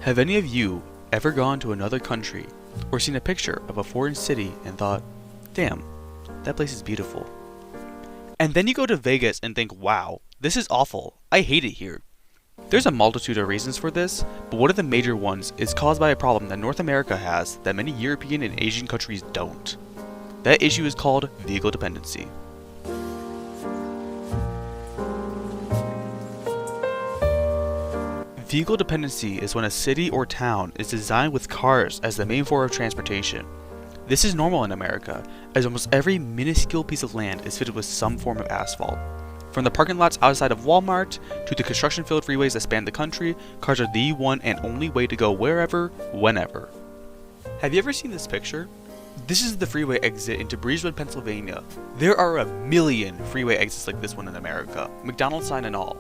Have any of you ever gone to another country or seen a picture of a foreign city and thought, damn, that place is beautiful? And then you go to Vegas and think, wow, this is awful, I hate it here. There's a multitude of reasons for this, but one of the major ones is caused by a problem that North America has that many European and Asian countries don't. That issue is called vehicle dependency. Vehicle dependency is when a city or town is designed with cars as the main form of transportation. This is normal in America, as almost every minuscule piece of land is fitted with some form of asphalt. From the parking lots outside of Walmart to the construction-filled freeways that span the country, cars are the one and only way to go wherever, whenever. Have you ever seen this picture? This is the freeway exit into Bridgewood, Pennsylvania. There are a million freeway exits like this one in America, McDonald's sign and all.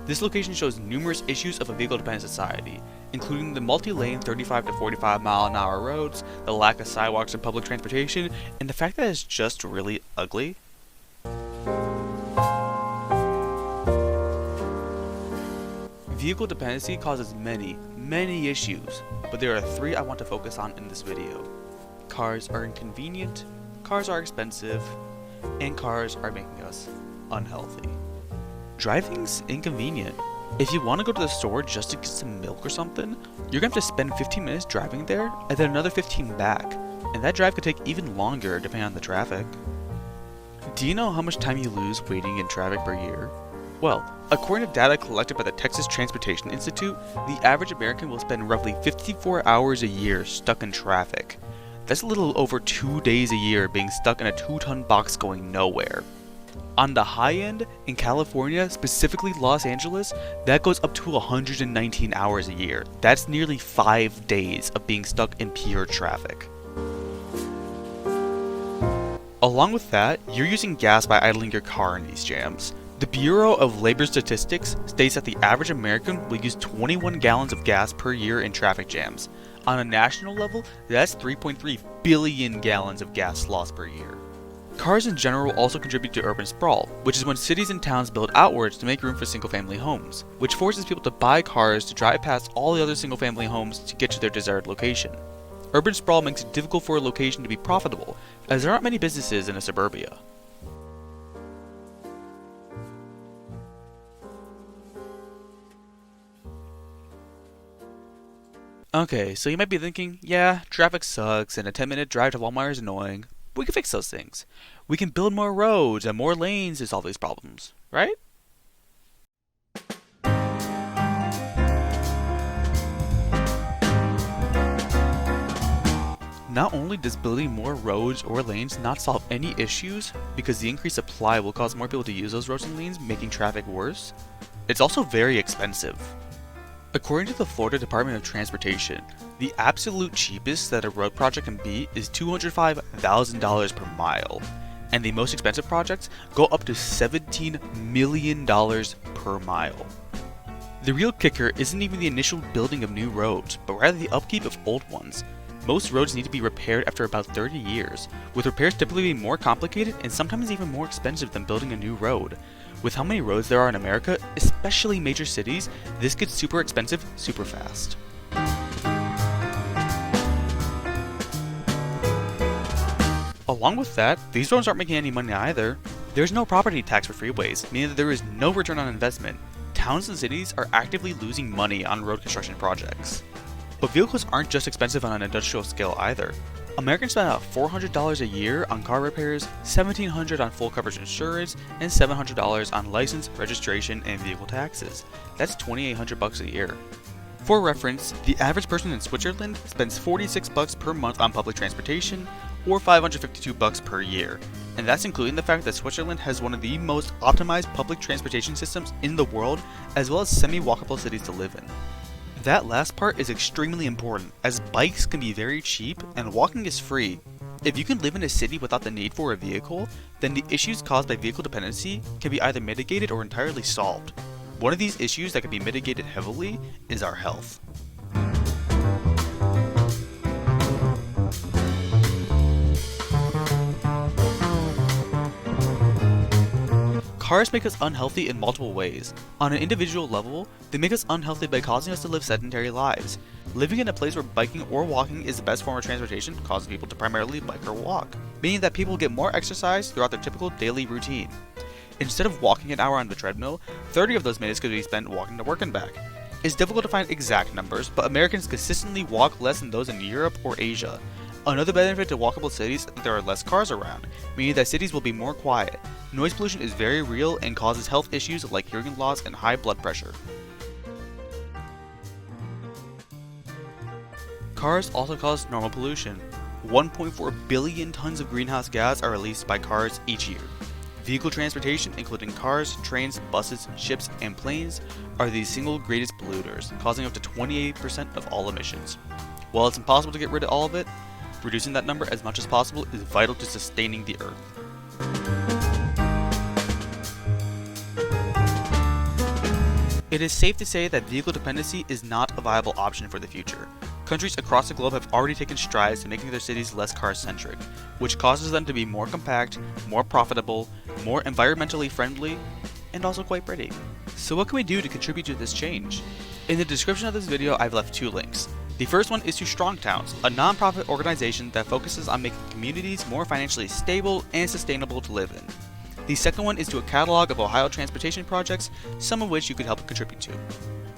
This location shows numerous issues of a vehicle-dependent society, including the multi-lane 35 to 45 mile an hour roads, the lack of sidewalks and public transportation, and the fact that it's just really ugly. Vehicle dependency causes many issues, but there are three I want to focus on in this video. Cars are inconvenient, cars are expensive, and cars are making us unhealthy. Driving's inconvenient. If you want to go to the store just to get some milk or something, you're going to have to spend 15 minutes driving there and then another 15 back, and that drive could take even longer depending on the traffic. Do you know how much time you lose waiting in traffic per year? Well, according to data collected by the Texas Transportation Institute, the average American will spend roughly 54 hours a year stuck in traffic. That's a little over 2 days a year being stuck in a 2-ton box going nowhere. On the high end, in California, specifically Los Angeles, that goes up to 119 hours a year. That's nearly 5 days of being stuck in pure traffic. Along with that, you're using gas by idling your car in these jams. The Bureau of Labor Statistics states that the average American will use 21 gallons of gas per year in traffic jams. On a national level, that's 3.3 billion gallons of gas lost per year. Cars in general also contribute to urban sprawl, which is when cities and towns build outwards to make room for single-family homes, which forces people to buy cars to drive past all the other single-family homes to get to their desired location. Urban sprawl makes it difficult for a location to be profitable, as there aren't many businesses in a suburbia. Okay, so you might be thinking, yeah, traffic sucks and a 10-minute drive to Walmart is annoying. We can fix those things. We can build more roads and more lanes to solve these problems, right? Not only does building more roads or lanes not solve any issues, because the increased supply will cause more people to use those roads and lanes, making traffic worse, it's also very expensive. According to the Florida Department of Transportation, the absolute cheapest that a road project can be is $205,000 per mile, and the most expensive projects go up to $17 million per mile. The real kicker isn't even the initial building of new roads, but rather the upkeep of old ones. Most roads need to be repaired after about 30 years, with repairs typically being more complicated and sometimes even more expensive than building a new road. With how many roads there are in America, especially major cities, this gets super expensive super fast. Along with that, these roads aren't making any money either. There's no property tax for freeways, meaning that there is no return on investment. Towns and cities are actively losing money on road construction projects. But vehicles aren't just expensive on an industrial scale either. Americans spend about $400 a year on car repairs, $1,700 on full coverage insurance, and $700 on license, registration, and vehicle taxes. That's $2,800 a year. For reference, the average person in Switzerland spends $46 per month on public transportation, or $552 per year. And that's including the fact that Switzerland has one of the most optimized public transportation systems in the world, as well as semi-walkable cities to live in. That last part is extremely important, as bikes can be very cheap and walking is free. If you can live in a city without the need for a vehicle, then the issues caused by vehicle dependency can be either mitigated or entirely solved. One of these issues that can be mitigated heavily is our health. Cars make us unhealthy in multiple ways. On an individual level, they make us unhealthy by causing us to live sedentary lives. Living in a place where biking or walking is the best form of transportation causes people to primarily bike or walk, meaning that people get more exercise throughout their typical daily routine. Instead of walking an hour on the treadmill, 30 of those minutes could be spent walking to work and back. It's difficult to find exact numbers, but Americans consistently walk less than those in Europe or Asia. Another benefit to walkable cities is that there are less cars around, meaning that cities will be more quiet. Noise pollution is very real and causes health issues like hearing loss and high blood pressure. Cars also cause normal pollution. 1.4 billion tons of greenhouse gas are released by cars each year. Vehicle transportation, including cars, trains, buses, ships, and planes, are the single greatest polluters, causing up to 28% of all emissions. While it's impossible to get rid of all of it, reducing that number as much as possible is vital to sustaining the Earth. It is safe to say that vehicle dependency is not a viable option for the future. Countries across the globe have already taken strides to making their cities less car-centric, which causes them to be more compact, more profitable, more environmentally friendly, and also quite pretty. So what can we do to contribute to this change? In the description of this video, I've left 2 links. The first one is to Strong Towns, a non-profit organization that focuses on making communities more financially stable and sustainable to live in. The second one is to a catalog of Ohio transportation projects, some of which you could help contribute to.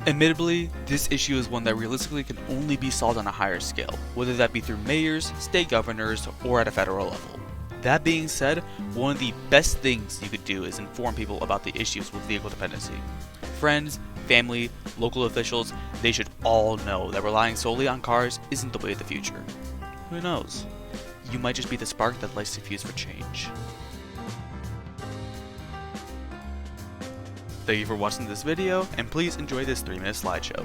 Admittedly, this issue is one that realistically can only be solved on a higher scale, whether that be through mayors, state governors, or at a federal level. That being said, one of the best things you could do is inform people about the issues with vehicle dependency. Friends, family, local officials, they should all know that relying solely on cars isn't the way of the future. Who knows? You might just be the spark that lights the fuse for change. Thank you for watching this video, and please enjoy this 3-minute slideshow.